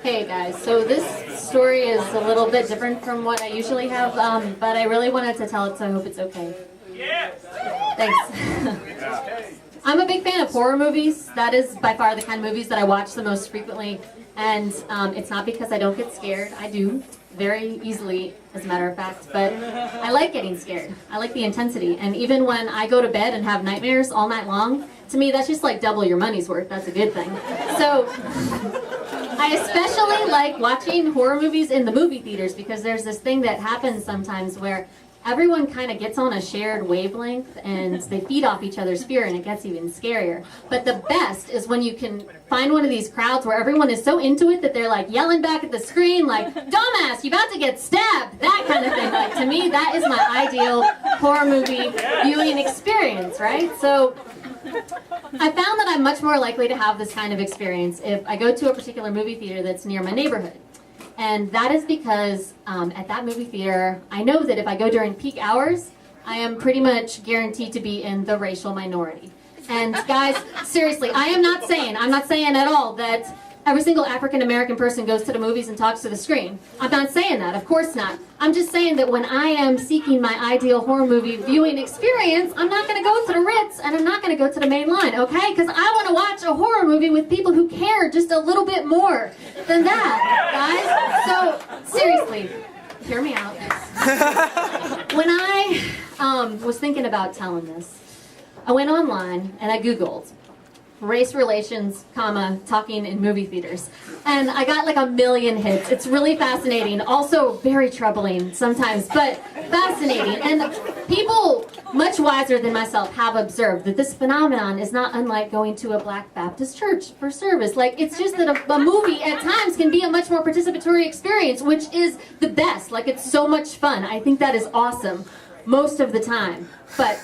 Hey guys, so this story is a little bit different from what I usually have, but I really wanted to tell it, so I hope it's okay. Thanks. I'm a big fan of horror movies. That is by far the kind of movies that I watch the most frequently, and it's not because I don't get scared. I do, very easily, as a matter of fact, but I like getting scared. I like the intensity, and even when I go to bed and have nightmares all night long, to me that's just like double your money's worth. That's a good thing. So I especially like watching horror movies in the movie theaters because there's this thing that happens sometimes where everyone kind of gets on a shared wavelength and they feed off each other's fear and it gets even scarier. But the best is when you can find one of these crowds where everyone is so into it that they're like yelling back at the screen like, "Dumbass, you about to get stabbed," that kind of thing. Like, to me, that is my ideal horror movie viewing experience, right? So I found that I'm much more likely to have this kind of experience if I go to a particular movie theater that's near my neighborhood. And that is because at that movie theater, I know that if I go during peak hours, I am pretty much guaranteed to be in the racial minority. And guys, seriously, I'm not saying at all that every single African American person goes to the movies and talks to the screen. I'm not saying that, of course not. I'm just saying that when I am seeking my ideal horror movie viewing experience, I'm not going to go to the Ritz and I'm not going to go to the main line, okay? Because I want to watch a horror movie with people who care just a little bit more than that, guys. So, seriously, hear me out. When I was thinking about telling this, I went online and I Googled race relations, talking in movie theaters. And I got like 1 million hits. It's really fascinating. Also very troubling sometimes, but fascinating. And people much wiser than myself have observed that this phenomenon is not unlike going to a Black Baptist church for service. Like, it's just that a movie at times can be a much more participatory experience, which is the best. Like, it's so much fun. I think that is awesome most of the time. But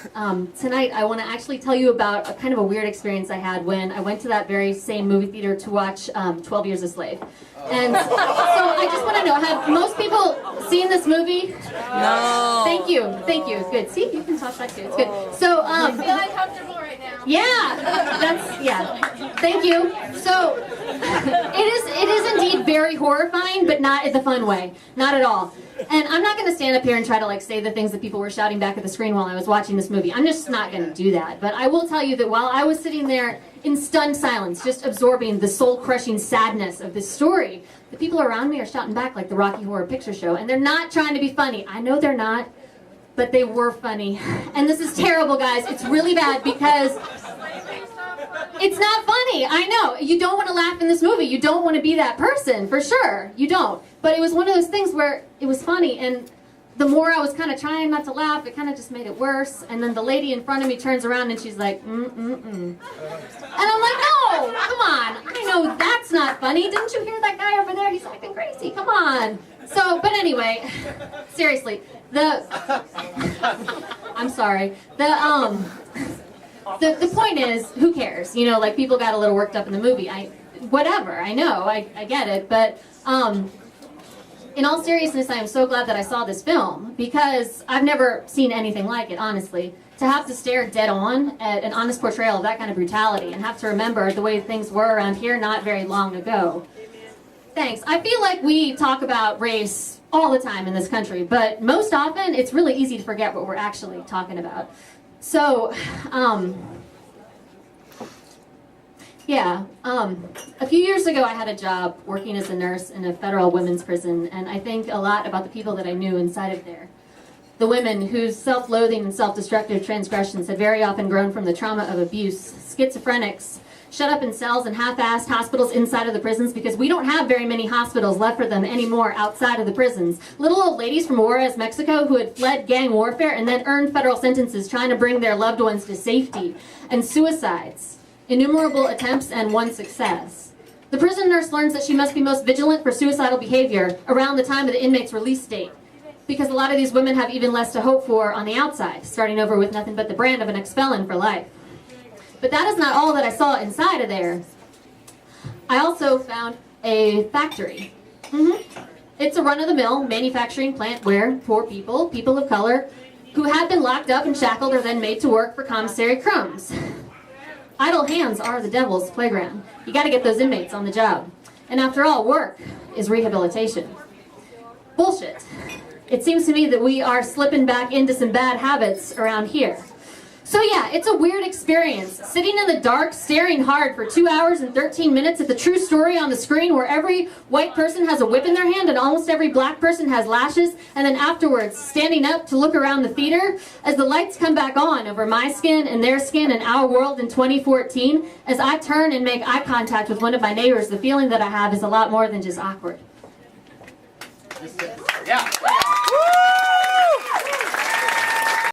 tonight I want to actually tell you about a kind of a weird experience I had when I went to that very same movie theater to watch 12 Years a Slave. And so I just want to know, have most people seen this movie? No. Thank you. Good. See, you can talk back too. It's good. So I feel uncomfortable right now. Yeah. Thank you. So it is indeed very horrifying, but not in the fun way. Not at all. And I'm not going to stand up here and try to like say the things that people were shouting back at the screen while I was watching this movie. I'm just not going to do that. But I will tell you that while I was sitting there in stunned silence, just absorbing the soul-crushing sadness of this story, the people around me are shouting back like the Rocky Horror Picture Show. And they're not trying to be funny. I know they're not, but they were funny. And this is terrible, guys. It's really bad because it's not funny. I know. You don't want to laugh in this movie. You don't want to be that person, for sure. You don't. But it was one of those things where it was funny, and the more I was kind of trying not to laugh, it kind of just made it worse. And then the lady in front of me turns around and she's like, And I'm like, no, come on. I know that's not funny. Didn't you hear that guy over there? He's acting crazy. Come on. So, but anyway, seriously, I'm sorry. The point is, who cares? You know, like, people got a little worked up in the movie. Whatever, I know, I get it, but in all seriousness, I am so glad that I saw this film, because I've never seen anything like it, honestly. To have to stare dead on at an honest portrayal of that kind of brutality and have to remember the way things were around here not very long ago. Thanks. I feel like we talk about race all the time in this country, but most often it's really easy to forget what we're actually talking about. So, a few years ago I had a job working as a nurse in a federal women's prison, and I think a lot about the people that I knew inside of there. The women whose self-loathing and self-destructive transgressions had very often grown from the trauma of abuse, schizophrenics, shut up in cells and half-assed hospitals inside of the prisons, because we don't have very many hospitals left for them anymore outside of the prisons. Little old ladies from Juarez, Mexico, who had fled gang warfare and then earned federal sentences trying to bring their loved ones to safety. And suicides. Innumerable attempts and one success. The prison nurse learns that she must be most vigilant for suicidal behavior around the time of the inmate's release date, because a lot of these women have even less to hope for on the outside, starting over with nothing but the brand of an ex-felon for life. But that is not all that I saw inside of there. I also found a factory. It's a run-of-the-mill manufacturing plant where poor people, people of color, who had been locked up and shackled are then made to work for commissary crumbs. Idle hands are the devil's playground. You gotta get those inmates on the job. And after all, work is rehabilitation. Bullshit. It seems to me that we are slipping back into some bad habits around here. So yeah, it's a weird experience, sitting in the dark, staring hard for 2 hours and 13 minutes at the true story on the screen where every white person has a whip in their hand and almost every black person has lashes, and then afterwards standing up to look around the theater as the lights come back on over my skin and their skin and our world in 2014. As I turn and make eye contact with one of my neighbors, the feeling that I have is a lot more than just awkward. Yeah.